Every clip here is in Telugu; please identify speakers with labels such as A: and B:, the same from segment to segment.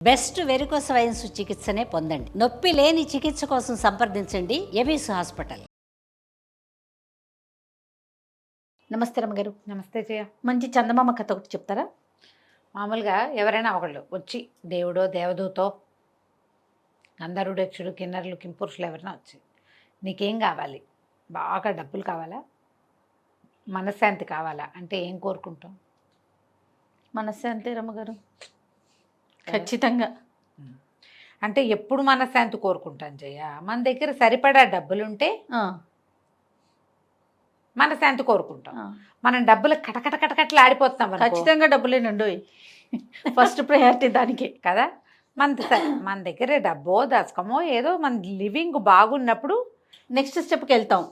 A: బెస్ట్ వెరికోస్ వెయిన్స్ చికిత్సనే పొందండి. నొప్పి లేని చికిత్స కోసం సంప్రదించండి ఎవిస్ హాస్పిటల్. నమస్తే రమ్మగారు.
B: నమస్తే జయ.
A: మంచి చందమామ కథ ఒకటి చెప్తారా?
B: మామూలుగా ఎవరైనా ఒకళ్ళు వచ్చి దేవుడో దేవదూతో గంధర్వుడక్షుడు కిన్నరులు కింపురుషులు ఎవరైనా వచ్చి నీకేం కావాలి, బాగా డబ్బులు కావాలా, మనశ్శాంతి కావాలా అంటే ఏం కోరుకుంటాం?
A: మనశ్శాంతి రమ్మగారు, ఖచ్చితంగా.
B: అంటే ఎప్పుడు మనశ్శాంతి కోరుకుంటాం జయ? మన దగ్గర సరిపడా డబ్బులుంటే మనశ్శాంతి కోరుకుంటాం. మనం డబ్బులు కటకట కటకట్లు ఆడిపోతాం.
A: ఖచ్చితంగా డబ్బులేనండి, ఫస్ట్ ప్రయారిటీ దానికి
B: కదా. మన దగ్గర డబ్బో దశకమో ఏదో మన లివింగ్ బాగున్నప్పుడు
A: నెక్స్ట్ స్టెప్కి వెళ్తాం.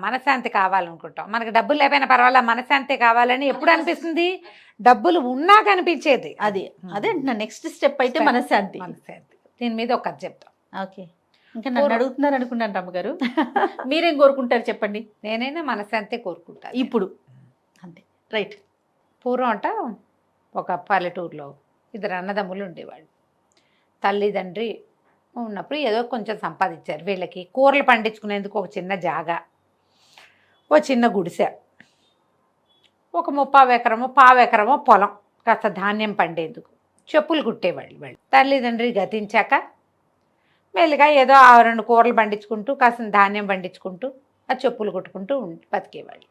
B: మనశ్శాంతి కావాలనుకుంటాం. మనకు డబ్బులు లేకపోయినా పర్వాలా, మనశ్శాంతి కావాలని ఎప్పుడు అనిపిస్తుంది? డబ్బులు ఉన్నా కనిపించేది
A: అది. అదే నెక్స్ట్ స్టెప్ అయితే మనశ్శాంతి.
B: దీని మీద ఒక కథ చెప్తాం.
A: ఓకే, ఇంకా నన్ను అడుగుతున్నారు అనుకున్నాను రమ్మగారు. మీరేం కోరుకుంటారు చెప్పండి?
B: నేనైనా మనశ్శాంతి కోరుకుంటాను
A: ఇప్పుడు. అంతే, రైట్.
B: పూర్వం అంట ఒక పల్లెటూరులో ఇద్దరు అన్నదమ్ములు ఉండేవాళ్ళు. తల్లిదండ్రి ఉన్నప్పుడు ఏదో కొంచెం సంపాదించారు. వీళ్ళకి కూరలు పండించుకునేందుకు ఒక చిన్న జాగా, ఓ చిన్న గుడిసె, ఒక 30 ఎకరమో 15 ఎకరమో పొలం, కాస్త ధాన్యం పండేందుకు, చెప్పులు కుట్టేవాళ్ళు. వాళ్ళు తల్లిదండ్రి గతించాక మెల్లిగా ఏదో 2 కూరలు పండించుకుంటూ కాస్త ధాన్యం పండించుకుంటూ ఆ చెప్పులు కుట్టుకుంటూ బతికేవాళ్ళు.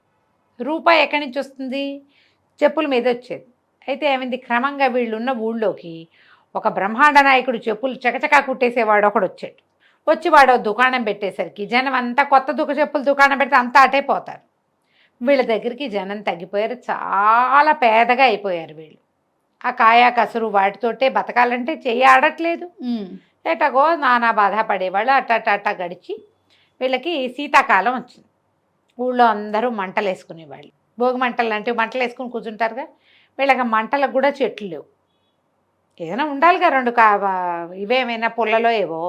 B: రూపాయి ఎక్కడి నుంచి వస్తుంది? చెప్పుల మీద వచ్చేది. అయితే ఏమైంది, క్రమంగా వీళ్ళున్న ఊళ్ళోకి ఒక బ్రహ్మాండ నాయకుడు చెప్పులు చకచకా కుట్టేసేవాడు ఒకడు వచ్చాడు. వచ్చి వాడు దుకాణం పెట్టేసరికి జనం అంతా కొత్త చెప్పులు దుకాణం పెడితే అంతా అటే పోతారు. వీళ్ళ దగ్గరికి జనం తగ్గిపోయారు, చాలా పేదగా అయిపోయారు వీళ్ళు. ఆ కాయా కసురు వాటితోటే బతకాలంటే చెయ్యి ఆడట్లేదు. ఎటగో నానా బాధ పడేవాళ్ళు. అట్ట గడిచి వీళ్ళకి శీతాకాలం వచ్చింది. ఊళ్ళో అందరూ మంటలు వేసుకునేవాళ్ళు. భోగి మంటలు లాంటివి మంటలు వేసుకుని కూర్చుంటారుగా. వీళ్ళకి మంటలకు కూడా చెట్లు లేవు. ఏదైనా ఉండాలిగా 2 ఇవేమైనా పుల్లలో ఏవో.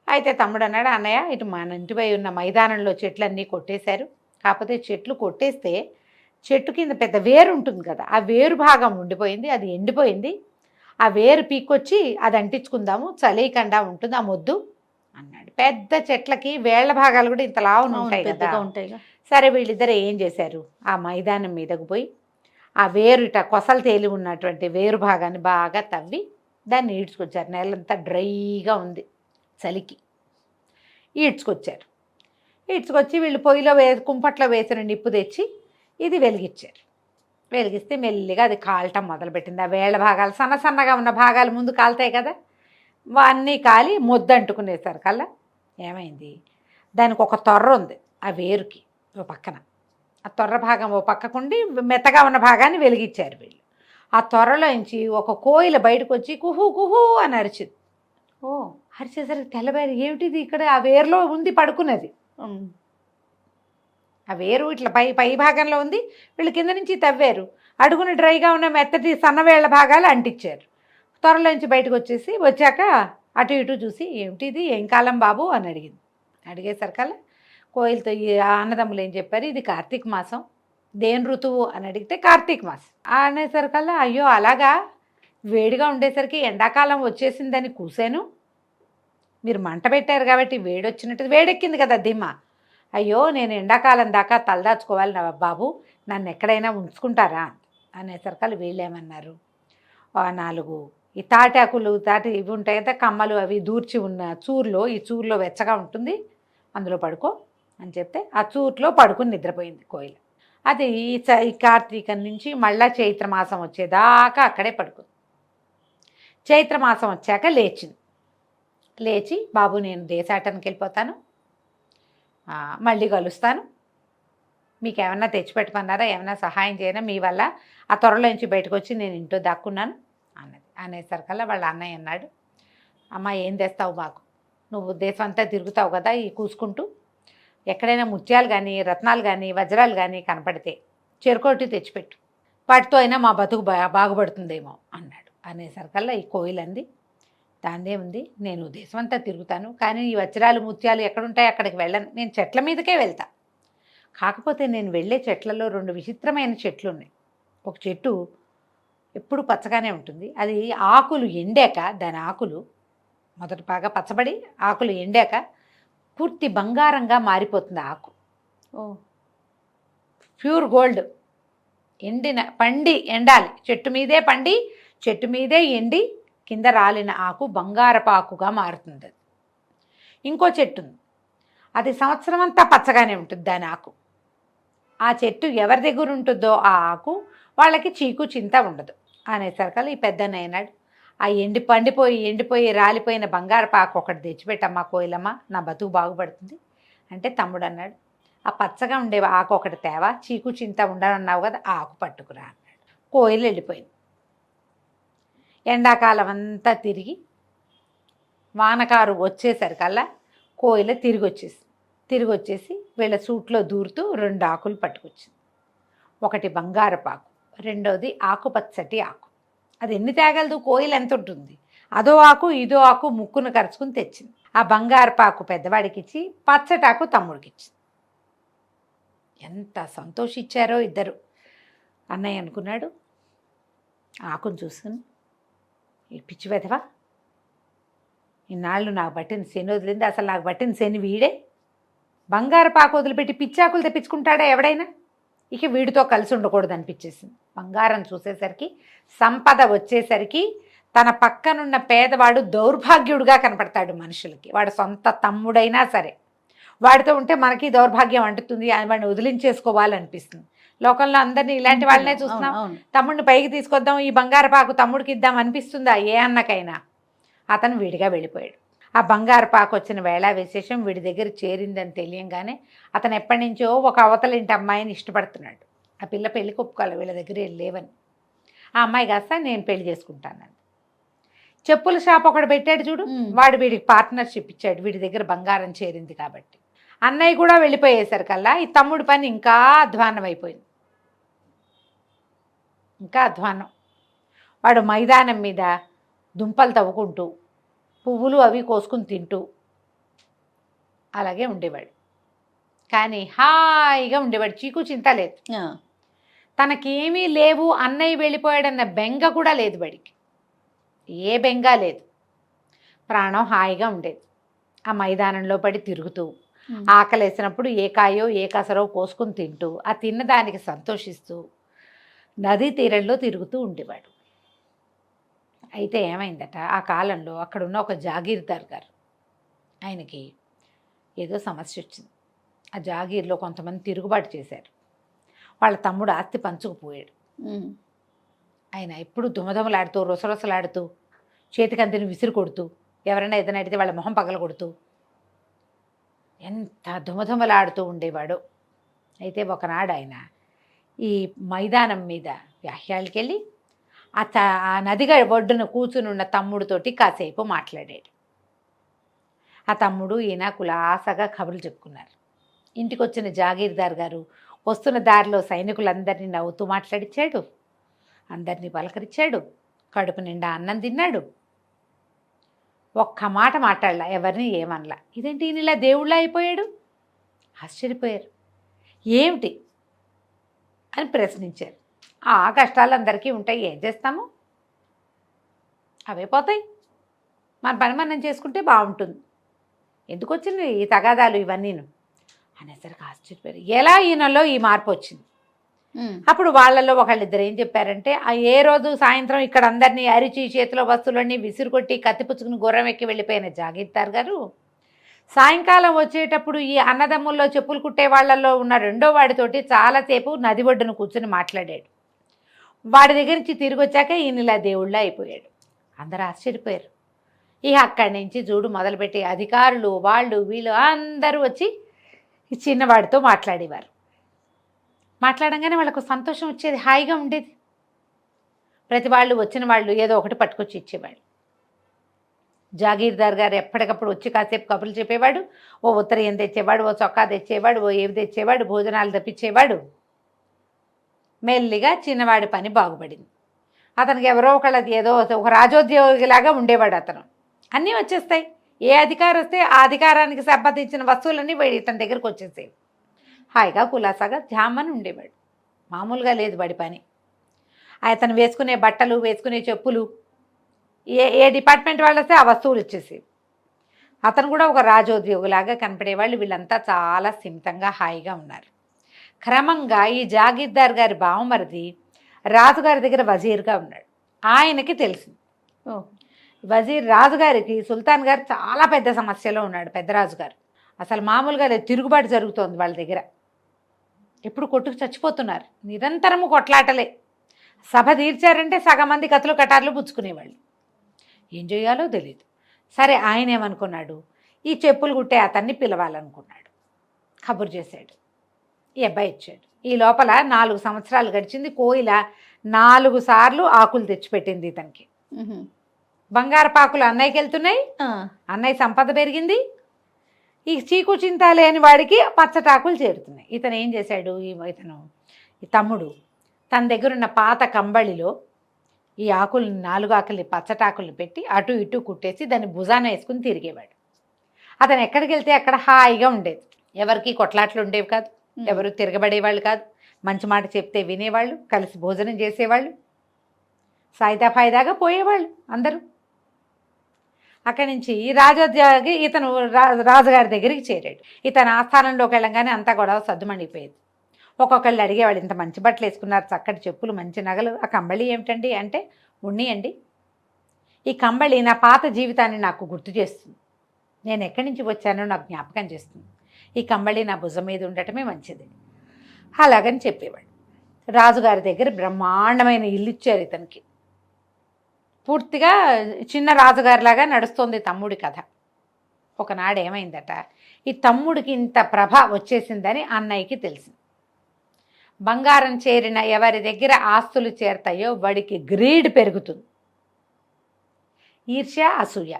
B: అయితే తమ్ముడు అన్నాడు, అన్నయ్య ఇటు మన ఇంటిపై ఉన్న మైదానంలో చెట్లన్నీ కొట్టేశారు. కాకపోతే చెట్లు కొట్టేస్తే చెట్టు కింద పెద్ద వేరు ఉంటుంది కదా, ఆ వేరు భాగం ఉండిపోయింది, అది ఎండిపోయింది. ఆ వేరు పీక్కొచ్చి అది అంటించుకుందాము, చలికుండా ఉంటుంది ఆ మొద్దు అన్నాడు. పెద్ద చెట్లకి వేళ్ల భాగాలు కూడా ఇంత లావున ఉంటాయి కదా. సరే వీళ్ళిద్దరు ఏం చేశారు, ఆ మైదానం మీదకు పోయి ఆ వేరు ఇట కొసలు తేలి ఉన్నటువంటి వేరు భాగాన్ని బాగా తవ్వి దాన్ని ఈడ్చుకొచ్చారు. నేలంతా డ్రైగా ఉంది చలికి. ఈడ్చుకొచ్చారు. ఈడ్చుకొచ్చి వీళ్ళు పొయ్యిలో కుంపట్లో వేసిన నిప్పు తెచ్చి ఇది వెలిగించారు. వెలిగిస్తే మెల్లిగా అది కాలటం మొదలుపెట్టింది. ఆ వేళ్ల భాగాలు సన్నగా ఉన్న భాగాలు ముందు కాలుతాయి కదా, అన్నీ కాలి మొద్దు అంటుకునేసారు కల్లా. ఏమైంది, దానికి ఒక తొర్ర ఉంది ఆ వేరుకి ఓ పక్కన. ఆ తొర్ర భాగం ఓ పక్కకుండి మెత్తగా ఉన్న భాగాన్ని వెలిగించారు వీళ్ళు. ఆ తొర్రలోంచి ఒక కోయిల బయటకు వచ్చి కుహు కుహు అని అరిచింది. అరిచేసరికి తెల్లబేరు, ఏమిటిది ఇక్కడ ఆ వేరులో ఉంది పడుకున్నది. ఆ వేరు ఇట్లా పై భాగంలో ఉంది, వీళ్ళు కింద నుంచి తవ్వారు. అడుగున డ్రైగా ఉన్న మెత్తటి సన్నవేళ్ల భాగాలు అంటించారు. త్వరలోంచి బయటకు వచ్చాక అటు ఇటు చూసి, ఏమిటిది, ఏం కాలం బాబు అని అడిగింది. అడిగేసరికల్లా కోయిలతో ఈ అన్నదమ్ములు ఏం చెప్పారు, ఇది కార్తీక మాసం. దేని ఋతువు అని అడిగితే కార్తీక మాసం అనేసరికల్లా, అయ్యో అలాగా, వేడిగా ఉండేసరికి ఎండాకాలం వచ్చేసిందని కూసాను. మీరు మంట పెట్టారు కాబట్టి వేడి వచ్చినట్టు, వేడెక్కింది కదా దిమ్మ. అయ్యో నేను ఎండాకాలం దాకా తలదాచుకోవాలి నా బాబు, నన్ను ఎక్కడైనా ఉంచుకుంటారా అనేసరికల్లా వీళ్ళేమన్నారు, 4 ఈ తాటాకులు ఇవి ఉంటాయి కదా, కమ్మలు అవి దూర్చి ఉన్న చూరులో, ఈ చూరులో వెచ్చగా ఉంటుంది, అందులో పడుకో అని చెప్తే ఆ చూరులో పడుకుని నిద్రపోయింది కోయిల. అది ఈ కార్తీకం నుంచి మళ్ళా చైత్రమాసం వచ్చేదాకా అక్కడే పడుకుంది. చైత్రమాసం వచ్చాక లేచి బాబు నేను దేశాటనకి వెళ్ళిపోతాను, మళ్ళీ కలుస్తాను, మీకు ఏమన్నా తెచ్చిపెట్టుకున్నారా, ఏమైనా సహాయం చేయనా మీ వల్ల, ఆ త్వరలోంచి బయటకు వచ్చి నేను ఇంట్లో దాక్కున్నాను అన్నది. అనేసరికల్లా వాళ్ళ అన్నయ్య అన్నాడు, అమ్మ ఏం తెస్తావు మాకు, నువ్వు దేశం అంతా తిరుగుతావు కదా ఈ కూసుకుంటూ, ఎక్కడైనా ముత్యాలు కానీ రత్నాలు కానీ వజ్రాలు కానీ కనపడితే చెరుకోటి తెచ్చిపెట్టు, వాటితో అయినా మా బతుకు బాగుపడుతుందేమో అన్నాడు. అనేసరికల్లా ఈ కోయిలంది, దాందే ఉంది, నేను దేశం అంతా తిరుగుతాను, కానీ ఈ వజ్రాలు ముత్యాలు ఎక్కడుంటాయి అక్కడికి వెళ్ళను, నేను చెట్ల మీదకే వెళ్తా. కాకపోతే నేను వెళ్ళే చెట్లలో 2 విచిత్రమైన చెట్లు ఉన్నాయి. ఒక చెట్టు ఎప్పుడు పచ్చగానే ఉంటుంది. అది ఆకులు ఎండాక దాని ఆకులు మొదట బాగా పచ్చబడి ఆకులు ఎండాక పూర్తి బంగారంగా మారిపోతుంది ఆకు.
A: ఓ
B: ప్యూర్ గోల్డ్. పండి ఎండాలి, చెట్టు మీదే పండి చెట్టు మీదే ఎండి కింద రాలిన ఆకు బంగారపు ఆకుగా మారుతుంది. అది ఇంకో చెట్టు ఉంది, అది సంవత్సరం అంతా పచ్చగానే ఉంటుంది దాని ఆకు. ఆ చెట్టు ఎవరి దగ్గర ఉంటుందో ఆ ఆకు వాళ్ళకి చీకు చింత ఉండదు అనేసరికల్లా ఈ పెద్దన్న అన్నాడు, ఆ ఎండిపోయి రాలిపోయిన బంగారపు ఆకు ఒకటి తెచ్చిపెట్టమ్మా కోయిలమ్మ, నా బతుకు బాగుపడుతుంది అంటే తమ్ముడు అన్నాడు, ఆ పచ్చగా ఉండే ఆకు ఒకటి తేవా, చీకు చింత ఉండనన్నావు కదా, ఆ ఆకు పట్టుకురా అన్నాడు. కోయిలు వెళ్ళిపోయింది. ఎండాకాలం అంతా తిరిగి వానకారు వచ్చేసరికల్లా కోయిల తిరిగి వచ్చేసి వీళ్ళ సూట్లో దూరుతూ 2 ఆకులు పట్టుకొచ్చింది. ఒకటి బంగారపు ఆకు, రెండోది ఆకుపచ్చటి ఆకు. అది ఎన్ని తేగలదు, కోయిల ఎంత ఉంటుంది, అదో ఆకు ఇదో ఆకు ముక్కును కరుచుకుని తెచ్చింది. ఆ బంగారపు ఆకు పెద్దవాడికి ఇచ్చి పచ్చటాకు తమ్ముడికి ఇచ్చింది. ఎంత సంతోషించారో ఇద్దరు. అన్నయ్య అనుకున్నాడు ఆకును చూసుకుని, ఈ పిచ్చి వెధవా, ఇన్నాళ్ళు నాకు పట్టిన శని వదిలింది, అసలు నాకు పట్టిన శని వీడే. బంగారపు ఆకు వదిలిపెట్టి పిచ్చాకులు తెప్పించుకుంటాడా ఎవడైనా, ఇక వీడితో కలిసి ఉండకూడదు అనిపించేసింది. బంగారం చూసేసరికి, సంపద వచ్చేసరికి తన పక్కనున్న పేదవాడు దౌర్భాగ్యుడుగా కనపడతాడు మనుషులకి. వాడు సొంత తమ్ముడైనా సరే వాడితో ఉంటే మనకి దౌర్భాగ్యం అంటుతుంది, వాడిని వదిలించేసుకోవాలనిపిస్తుంది. లోకంలో అందరినీ ఇలాంటి వాళ్ళనే చూస్తున్నాం. తమ్ముడిని పైకి తీసుకొద్దాం, ఈ బంగారపాకు తమ్ముడికి ఇద్దాం అనిపిస్తుందా ఏ అన్నకైనా. అతను విడిగా వెళ్ళిపోయాడు. ఆ బంగారపాకు వచ్చిన వేళ విశేషం వీడి దగ్గర చేరిందని తెలియంగానే అతను ఎప్పటి నుంచో ఒక అవతలింటి అమ్మాయిని ఇష్టపడుతున్నాడు. ఆ పిల్ల పెళ్ళికి ఒప్పుకోవాలి, వీళ్ళ దగ్గర లేవని. ఆ అమ్మాయి కాస్త నేను పెళ్లి చేసుకుంటానని చెప్పుల షాప్ ఒకటి పెట్టాడు చూడు, వాడు వీడికి పార్ట్నర్షిప్ ఇచ్చాడు, వీడి దగ్గర బంగారం చేరింది కాబట్టి. అన్నయ్య కూడా వెళ్ళిపోయేసరికల్లా ఈ తమ్ముడి పని ఇంకా అధ్వాన్నం అయిపోయింది. ఇంకా అధ్వాన్నం. వాడు మైదానం మీద దుంపలు తవ్వుకుంటూ పువ్వులు అవి కోసుకుని తింటూ అలాగే ఉండేవాడు. కానీ హాయిగా ఉండేవాడు, చీకు చింత లేదు. తనకేమీ లేవు, అన్నయ్య వెళ్ళిపోయాడన్న బెంగ కూడా లేదు వాడికి, ఏ బెంగ లేదు. ప్రాణం హాయిగా ఉండేది. ఆ మైదానంలో పడి తిరుగుతూ ఆకలేసినప్పుడు ఏ కాయో ఏ కసరో కోసుకుని తింటూ ఆ తిన్నదానికి సంతోషిస్తూ నదీ తీరంలో తిరుగుతూ ఉండేవాడు. అయితే ఏమైందట, ఆ కాలంలో అక్కడున్న ఒక జాగీర్దార్ గారు, ఆయనకి ఏదో సమస్య వచ్చింది. ఆ జాగీర్లో కొంతమంది తిరుగుబాటు చేశారు. వాళ్ళ తమ్ముడు ఆస్తి పంచుకుపోయాడు. ఆయన ఎప్పుడు దుమదుమలాడుతూ రొసరొసలాడుతూ చేతికంతిని విసిరి కొడుతూ ఎవరైనా ఏదైనా అడిగితే వాళ్ళ మొహం పగల కొడుతూ ఎంత దుమదుమలాడుతూ ఉండేవాడు. అయితే ఒకనాడు ఆయన ఈ మైదానం మీద వ్యాహ్యాలకి వెళ్ళి ఆ నదిగా ఒడ్డున కూర్చునున్న తమ్ముడితోటి కాసేపు మాట్లాడాడు. ఆ తమ్ముడు ఈయన కులాసగా కబుర్లు చెప్పుకున్నారు. ఇంటికి వచ్చిన జాగీర్దార్ గారు వస్తున్న దారిలో సైనికులందరినీ నవ్వుతూ మాట్లాడిచ్చాడు, అందరినీ పలకరించాడు, కడుపు నిండా అన్నం తిన్నాడు. ఒక్క మాట మాట్లాడలా, ఎవరిని ఏమనలా. ఇదేంటి ఈయన ఇలా దేవుళ్ళ అయిపోయాడు? ఆశ్చర్యపోయారు. ఏమిటి అని ప్రశ్నించారు. ఆ కష్టాలు అందరికీ ఉంటాయి, ఏం చేస్తాము, అవే పోతాయి, మన పని మనం చేసుకుంటే బాగుంటుంది, ఎందుకు వచ్చింది ఈ తగాదాలు ఇవన్నీను అనేసరికి ఆశ్చర్యపోయారు. ఎలా ఈయనలో ఈ మార్పు వచ్చింది? అప్పుడు వాళ్ళల్లో ఒకళ్ళిద్దరు ఏం చెప్పారంటే, ఏ రోజు సాయంత్రం ఇక్కడ అందరినీ అరిచి చేతిలో వస్తువులన్నీ విసిరుకొట్టి కత్తిపుచ్చుకుని గుర్రం ఎక్కి వెళ్ళిపోయిన జాగీర్దార్ గారు సాయంకాలం వచ్చేటప్పుడు ఈ అన్నదమ్ముల్లో చెప్పులు కుట్టే వాళ్ళల్లో ఉన్న రెండో వాడితోటి చాలాసేపు నది ఒడ్డును కూర్చొని మాట్లాడాడు. వాడి దగ్గర నుంచి తిరిగి వచ్చాక ఈయన ఇలా దేవుళ్ళ అయిపోయాడు. అందరూ ఆశ్చర్యపోయారు. ఇక అక్కడి నుంచి చూడు మొదలుపెట్టి అధికారులు వాళ్ళు వీళ్ళు అందరూ వచ్చి ఈ చిన్నవాడితో మాట్లాడేవారు. మాట్లాడంగానే వాళ్ళకు సంతోషం వచ్చేది, హాయిగా ఉండేది. ప్రతి వాళ్ళు వచ్చిన వాళ్ళు ఏదో ఒకటి పట్టుకొచ్చి ఇచ్చేవాళ్ళు. జాగీర్దార్ గారు ఎప్పటికప్పుడు వచ్చి కాసేపు కబుర్లు చెప్పేవాడు. ఓ ఉత్తరీయం తెచ్చేవాడు, ఓ చొక్కా తెచ్చేవాడు, ఓ ఏవి తెచ్చేవాడు, భోజనాలు తెప్పించేవాడు. మెల్లిగా చిన్నవాడి పని బాగుపడింది. అతనికి ఎవరో ఒకళ్ళది ఏదో ఒక రాజోద్యోగిలాగా ఉండేవాడు. అతను అన్నీ వచ్చేస్తాయి, ఏ అధికారం వస్తే ఆ అధికారానికి సంబంధించిన వస్తువులన్నీ ఇతని దగ్గరకు వచ్చేసేవి. హాయిగా కులాసాగా ధ్యామని ఉండేవాడు. మామూలుగా లేదు వాడి పని. అతను వేసుకునే బట్టలు, వేసుకునే చెప్పులు, ఏ ఏ డిపార్ట్మెంట్ వాళ్ళు వస్తే ఆ వస్తువులు ఇచ్చేసి, అతను కూడా ఒక రాజోద్యోగులాగా కనపడేవాళ్ళు. వీళ్ళంతా చాలా స్థిమితంగా హాయిగా ఉన్నారు. క్రమంగా ఈ జాగీర్దార్ గారి బావమరిది రాజుగారి దగ్గర వజీర్గా ఉన్నాడు. ఆయనకి తెలిసింది, వజీర్ రాజుగారికి సుల్తాన్ గారు చాలా పెద్ద సమస్యలో ఉన్నాడు. పెద్దరాజు గారు అసలు మామూలుగా లేదు, తిరుగుబాటు జరుగుతోంది వాళ్ళ దగ్గర. ఎప్పుడు కొట్టుకు చచ్చిపోతున్నారు, నిరంతరము కొట్లాటలే. సభ తీర్చారంటే సగం మంది కత్తులు కటార్లు పుచ్చుకునేవాళ్ళు. ఏం చేయాలో తెలియదు. సరే, ఆయన ఏమనుకున్నాడు, ఈ చెప్పులు కుట్టే అతన్ని పిలవాలనుకున్నాడు. కబురు చేశాడు, ఈ అబ్బాయి ఇచ్చాడు. ఈ లోపల 4 సంవత్సరాలు గడిచింది. కోయిల 4 సార్లు ఆకులు తెచ్చిపెట్టింది ఇతనికి. బంగారపాకులు అన్నయ్యకి వెళ్తున్నాయి, అన్నయ్య సంపద పెరిగింది. ఈ చీకు చింత లేని వాడికి పచ్చటాకులు చేరుతున్నాయి. ఇతను ఏం చేశాడు, ఈ తమ్ముడు తన దగ్గర ఉన్న పాత కంబళిలో ఈ ఆకుల్ని 4 ఆకుల్ని పచ్చటాకుల్ని పెట్టి అటు ఇటు కుట్టేసి దాన్ని భుజాన వేసుకుని తిరిగేవాడు. అతను ఎక్కడికి వెళ్తే అక్కడ హాయిగా ఉండేది. ఎవరికి కొట్లాట్లు ఉండేవి కాదు, ఎవరు తిరగబడేవాళ్ళు కాదు. మంచి మాట చెప్తే వినేవాళ్ళు, కలిసి భోజనం చేసేవాళ్ళు, సాయిదా ఫాయిదాగా పోయేవాళ్ళు అందరూ. అక్కడి నుంచి రాజోద్యోగి ఇతను రాజుగారి దగ్గరికి చేరాడు. ఇతను ఆస్థానంలోకి వెళ్ళంగానే అంతా గొడవ సద్దుమణిపోయేది. ఒక్కొక్కళ్ళు అడిగేవాళ్ళు, ఇంత మంచి బట్టలు వేసుకున్నారు, చక్కటి చెప్పులు, మంచి నగలు, ఆ కంబళి ఏమిటండి అంటే, ఉన్నియండి, ఈ కంబళి నా పాత జీవితాన్ని నాకు గుర్తు చేస్తుంది, నేను ఎక్కడి నుంచి వచ్చానో నాకు జ్ఞాపకం చేస్తుంది, ఈ కంబళి నా భుజం మీద ఉండటమే మంచిది అలాగని చెప్పేవాడు. రాజుగారి దగ్గర బ్రహ్మాండమైన ఇల్లు ఇచ్చారు ఇతనికి. పూర్తిగా చిన్న రాజుగారిలాగా నడుస్తోంది తమ్ముడి కథ. ఒకనాడు ఏమైందట, ఈ తమ్ముడికి ఇంత ప్రభ వచ్చేసిందని అన్నయ్యకి తెలిసింది. బంగారం చేరిన ఎవరి దగ్గర ఆస్తులు చేరతాయో వాడికి గ్రీడ్ పెరుగుతుంది. ఈర్ష్య, అసూయ.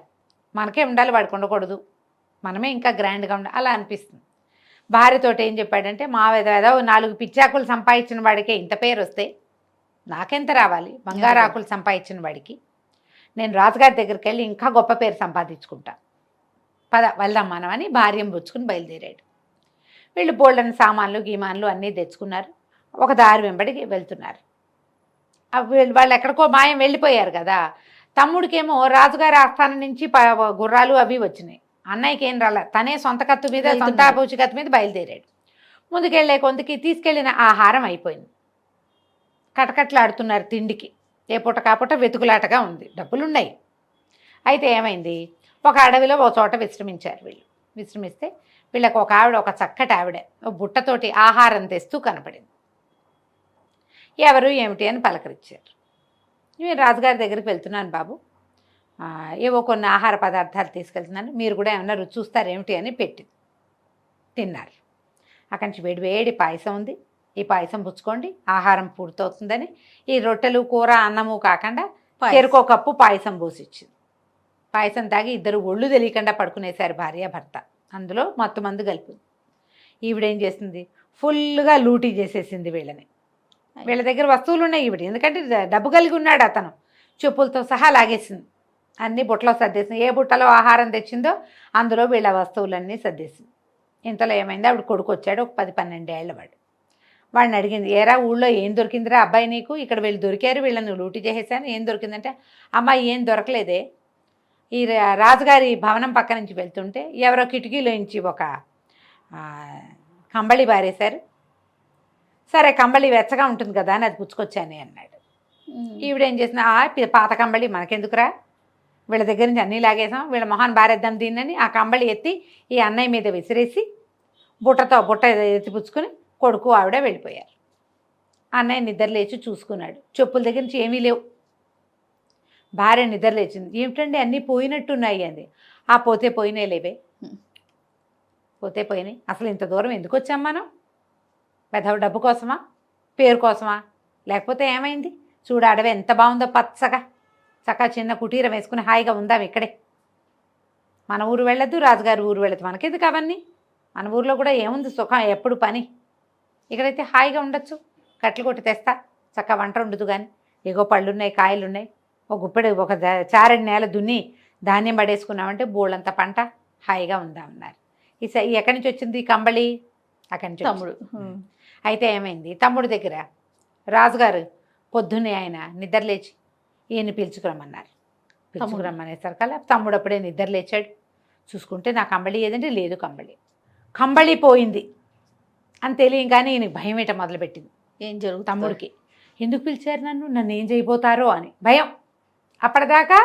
B: మనకే ఉండాలి, వాడికి ఉండకూడదు, మనమే ఇంకా గ్రాండ్గా ఉండాలి అలా అనిపిస్తుంది. భార్యతోటి ఏం చెప్పాడంటే, మా ఏదో 4 పిచ్చాకులు సంపాదించిన వాడికే ఇంత పేరు వస్తే నాకెంత రావాలి, బంగారాకులు సంపాదించిన వాడికి. నేను రాజుగారి దగ్గరికి వెళ్ళి ఇంకా గొప్ప పేరు సంపాదించుకుంటా, పద వెళ్దాం మనం అని భార్యను పుచ్చుకుని బయలుదేరాడు. వీళ్ళు బోల్డని సామాన్లు గీమాన్లు అన్నీ తెచ్చుకున్నారు. ఒక దారి వెంబడికి వెళ్తున్నారు. వాళ్ళు ఎక్కడికో మాయం వెళ్ళిపోయారు కదా. తమ్ముడికేమో రాజుగారి ఆస్థానం నుంచి గుర్రాలు అవి వచ్చినాయి. అన్నయ్యకి ఏం రాలే, తనే సొంత కత్తు మీద, సొంత పూచి కత్తు మీద బయలుదేరాడు. ముందుకెళ్ళే కొంతకి తీసుకెళ్ళిన ఆహారం అయిపోయింది. కటకట్లాడుతున్నారు తిండికి. ఏ పూట కాపూట వెతుకులాటగా ఉంది, డబ్బులున్నాయి. అయితే ఏమైంది, ఒక అడవిలో ఒక చోట విశ్రమించారు వీళ్ళు. విశ్రమిస్తే వీళ్ళకి ఒక ఆవిడ, ఒక చక్కటి ఆవిడ బుట్టతోటి ఆహారం తెస్తూ కనపడింది. ఎవరు ఏమిటి అని పలకరించారు. నేను రాజుగారి దగ్గరికి వెళ్తున్నాను బాబు, ఏవో కొన్ని ఆహార పదార్థాలు తీసుకెళ్తున్నాను, మీరు కూడా ఏమన్నా రుచి చూస్తారేమిటి అని పెట్టి తిన్నారు. అక్కడి నుంచి వేడి వేడి పాయసం ఉంది, ఈ పాయసం పుచ్చుకోండి, ఆహారం పూర్తవుతుందని ఈ రొట్టెలు కూర అన్నము కాకుండా చెరుకో కప్పు పాయసం పోసిచ్చింది. పాయసం తాగి ఇద్దరు ఒళ్ళు తెలియకుండా పడుకునేశారు భార్యాభర్త. అందులో మత్తు మందు కలిపింది. ఈవిడేం చేసింది, ఫుల్గా లూటీ చేసేసింది వీళ్ళని. వీళ్ళ దగ్గర వస్తువులు ఉన్నాయి ఈవిడ, ఎందుకంటే డబ్బు కలిగి ఉన్నాడు అతను. చెప్పులతో సహా లాగేసింది, అన్నీ బుట్టలో సర్దేసింది. ఏ బుట్టలో ఆహారం తెచ్చిందో అందులో వీళ్ళ వస్తువులన్నీ సర్దేసింది. ఇంతలో ఏమైంది, ఆవిడ కొడుకు వచ్చాడు, ఒక 10-12 ఏళ్ళ వాడు. వాడిని అడిగింది, ఏరా ఊళ్ళో ఏం దొరికిందిరా అబ్బాయి నీకు, ఇక్కడ వీళ్ళు దొరికారు, వీళ్ళని లూటీ చేసేసాను, ఏం దొరికిందంటే, అమ్మాయి ఏం దొరకలేదే, ఈ రాజుగారి భవనం పక్క నుంచి వెళ్తుంటే ఎవరో కిటికీలోంచి ఒక కంబళి బారేశారు, సరే కంబళి వెచ్చగా ఉంటుంది కదా అని అది పుచ్చుకొచ్చాను అన్నాడు. ఈవిడేం చేసిన, పాత కంబళి మనకెందుకురా, వీళ్ళ దగ్గర నుంచి అన్నీ లాగేసాం, వీళ్ళ మొహాన్ని బారేద్దాం దీన్నని ఆ కంబళి ఎత్తి ఈ అన్నయ్య మీద విసిరేసి బుట్ట ఎత్తి పుచ్చుకొని కొడుకు ఆవిడ వెళ్ళిపోయారు. అన్నయ్య నిద్రలేచి చూసుకున్నాడు, చెప్పుల దగ్గర నుంచి ఏమీ లేవు. భార్య నిద్రలేచింది, ఏమిటండి అన్నీ పోయినట్టున్నాయి అంది. ఆ పోతే పోయినాయి లేవే, పోతే పోయినాయి, అసలు ఇంత దూరం ఎందుకు వచ్చాం మనం, పెద్ద డబ్బు కోసమా, పేరు కోసమా, లేకపోతే ఏమైంది, చూడు అడవి ఎంత బాగుందో, పచ్చగా చక్కగా చిన్న కుటీరం వేసుకుని హాయిగా ఉందాం ఇక్కడే, మన ఊరు వెళ్ళొద్దు, రాజుగారి ఊరు వెళ్ళదు, మనకెందుకు అవన్నీ, మన ఊరిలో కూడా ఏముంది సుఖం, ఎప్పుడు పని, ఇక్కడైతే హాయిగా ఉండొచ్చు, కట్టెలు కొట్టి తెస్తా, చక్కగా వంట ఉండదు కానీ, ఏగో పళ్ళున్నాయి, కాయలున్నాయి, ఒక గుప్పెడు ఒక చారెడు నేల దున్ని ధాన్యం పడేసుకున్నామంటే బోళ్ళంత పంట, హాయిగా ఉందామన్నారు. ఎక్కడి నుంచి వచ్చింది ఈ కంబళి, అక్కడి నుంచి తమ్ముడు. అయితే ఏమైంది, తమ్ముడి దగ్గర రాజుగారు పొద్దున్నే ఆయన నిద్ర లేచి ఈయన్ని పిలుచుకురమ్మన్నారు. పిలుచుకురమ్మనేసరికల్లా తమ్ముడు అప్పుడే నిద్ర లేచాడు. చూసుకుంటే నా కంబళి ఏదంటే లేదు, కంబళి పోయింది అని తెలియగానే ఈయనకి భయం వేయటం మొదలుపెట్టింది.
A: ఏం జరుగుతుంది
B: తమ్ముడికి ఎందుకు పిలిచారు నన్ను ఏం చేయబోతారో అని భయం. అప్పటిదాకా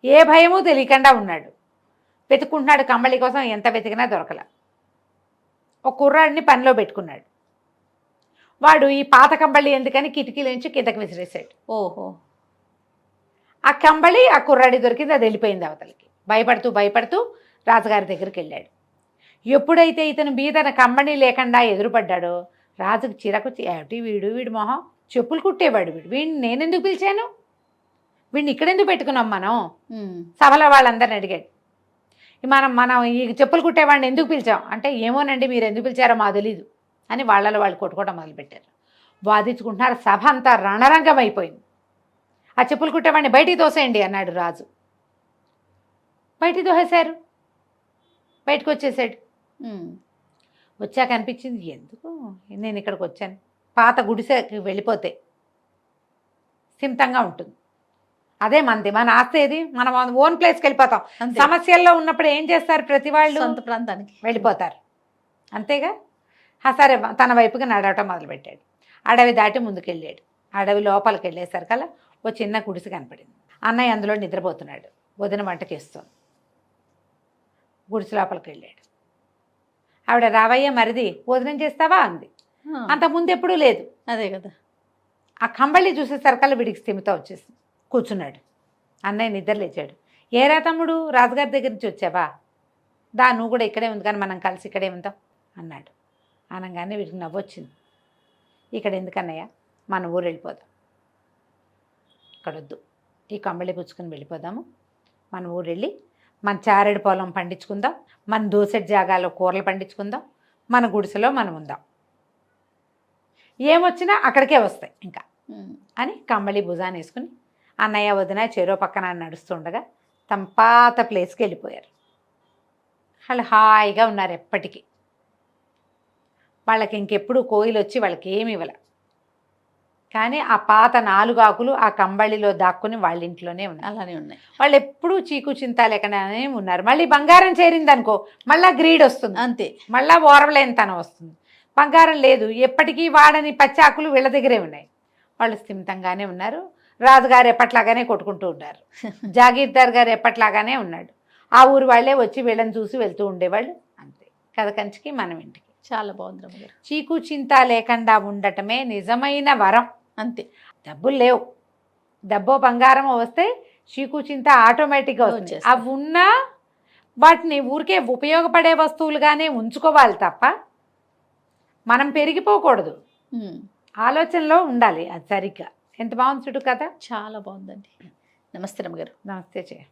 B: ఏ భయమూ తెలియకుండా ఉన్నాడు. వెతుక్కుంటున్నాడు కంబళి కోసం, ఎంత వెతికినా దొరకల. ఒక కుర్రాడిని పనిలో పెట్టుకున్నాడు. వాడు ఈ పాత కంబళి ఎందుకని కిటికీల నుంచి కిందకి విసిరేశాడు.
A: ఓహో,
B: ఆ కంబళి ఆ కుర్రాడి దొరికింది, అది వెళ్ళిపోయింది అవతలకి. భయపడుతూ రాజుగారి దగ్గరికి వెళ్ళాడు. ఎప్పుడైతే ఇతను మీద కంబళి లేకుండా ఎదురుపడ్డాడో రాజుకు చిరకు ఏమిటి వీడి మొహం, చెప్పులు కుట్టేవాడు వీడిని నేనెందుకు పిలిచాను, వీడిని ఇక్కడెందుకు పెట్టుకున్నాం మనం, సభలో వాళ్ళందరిని అడిగాడు. మనం ఈ చెప్పులు కుట్టేవాడిని ఎందుకు పిలిచాం అంటే, ఏమోనండి మీరు ఎందుకు పిలిచారో మాకు తెలీదు అని వాళ్ళలో వాళ్ళు కొట్టుకోవడం మొదలుపెట్టారు. వాదించుకుంటున్నారు. సభ అంతా రణరంగం అయిపోయింది. ఆ చెప్పులు కుట్టేవాడిని బయటికి తోసేయండి అన్నాడు రాజు. బయటికి తోసేశారు. బయటకు వచ్చేసాడు. వచ్చాక అనిపించింది, ఎందుకు నేను ఇక్కడికి వచ్చాను, పాత గుడిసెకి వెళ్ళిపోతే సింతంగా ఉంటుంది. అదే మన ఆస్తి ఏది, మనం ఓన్ ప్లేస్కి వెళ్ళిపోతాం. సమస్యల్లో ఉన్నప్పుడు ఏం చేస్తారు, ప్రతి వాళ్ళు
A: సొంత ప్రాంతానికి
B: వెళ్ళిపోతారు, అంతేగా. సరే తన వైపుగా నడవటం మొదలుపెట్టాడు. అడవి దాటి ముందుకెళ్ళాడు. అడవి లోపలికి వెళ్ళేసరికల్లా ఓ చిన్న గుడిసె కనపడింది. అన్నయ్య అందులో నిద్రపోతున్నాడు. వదిన వంటకేస్తుంది. గుడిసె లోపలికి వెళ్ళాడు. ఆవిడ రావయ్య మరిది భోజనం చేస్తావా అంది. అంతకుముందు ఎప్పుడూ లేదు.
A: అదే కదా.
B: ఆ కంబళి చూసేసరికల్లా వీడికి స్థిమిత వచ్చేసింది. కూర్చున్నాడు. అన్నయ్య నిద్ర లేచాడు. ఏరా తమ్ముడు, రాజుగారి దగ్గర నుంచి వచ్చావా, నువ్వు కూడా ఇక్కడే ఉంది కానీ మనం కలిసి ఇక్కడే ఉందాం అన్నాడు. అనగానే వీడికి నవ్వొచ్చింది. ఇక్కడ ఎందుకన్నయ్య, మన ఊరు వెళ్ళిపోదాం, ఇక్కడొద్దు, ఈ కంబళి పుచ్చుకొని వెళ్ళిపోదాము, మన ఊరు వెళ్ళి మన చారెడు పొలం పండించుకుందాం, మన దోసెడ్ జాగాలో కూరలు పండించుకుందాం, మన గుడిసెలో మనం ఉందాం, ఏమొచ్చినా అక్కడికే వస్తాయి ఇంకా అని కంబళి భుజాన్ని వేసుకుని అన్నయ్య వదిన చెరో పక్కన నడుస్తుండగా తమ పాత ప్లేస్కి వెళ్ళిపోయారు. వాళ్ళు హాయిగా ఉన్నారు ఎప్పటికీ. వాళ్ళకి ఇంకెప్పుడు కోయిలు వచ్చి వాళ్ళకి ఏమి ఇవ్వలే. కానీ ఆ పాత 4 ఆకులు ఆ కంబళిలో దాక్కుని వాళ్ళ ఇంట్లోనే ఉన్నాయి.
A: అలానే ఉన్నాయి.
B: వాళ్ళు ఎప్పుడూ చీకు చింత లేకుండానే ఉన్నారు. మళ్ళీ బంగారం చేరింది అనుకో, మళ్ళీ గ్రీడ్ వస్తుంది,
A: అంతే,
B: మళ్ళీ ఓర్వలేనితనం వస్తుంది. బంగారం లేదు, ఎప్పటికీ వాడని పచ్చాకులు వీళ్ళ దగ్గరే ఉన్నాయి. వాళ్ళు స్థిమితంగానే ఉన్నారు. రాజుగారు ఎప్పట్లాగానే కొట్టుకుంటూ ఉన్నారు. జాగీర్దార్ గారు ఎప్పట్లాగానే ఉన్నాడు. ఆ ఊరు వాళ్ళే వచ్చి వీళ్ళని చూసి వెళ్తూ ఉండేవాళ్ళు, అంతే. కథ కంచికి మనం ఇంటికి.
A: చాలా బాగుంది రమ్మగారు.
B: చీకు చింత లేకుండా ఉండటమే నిజమైన వరం,
A: అంతే.
B: డబ్బులు లేవు, డబ్బో బంగారం వస్తే చీకు చింత ఆటోమేటిక్గా వస్తుంది. అవి ఉన్నా వాటిని ఊరికే ఉపయోగపడే వస్తువులుగానే ఉంచుకోవాలి తప్ప మనం పెరిగిపోకూడదు. ఆలోచనలో ఉండాలి. అది సరిగ్గా. ఎంత బాగుంది చూడు కదా.
A: చాలా బాగుందండి. నమస్తే రమ్మగారు.
B: నమస్తే చేయ.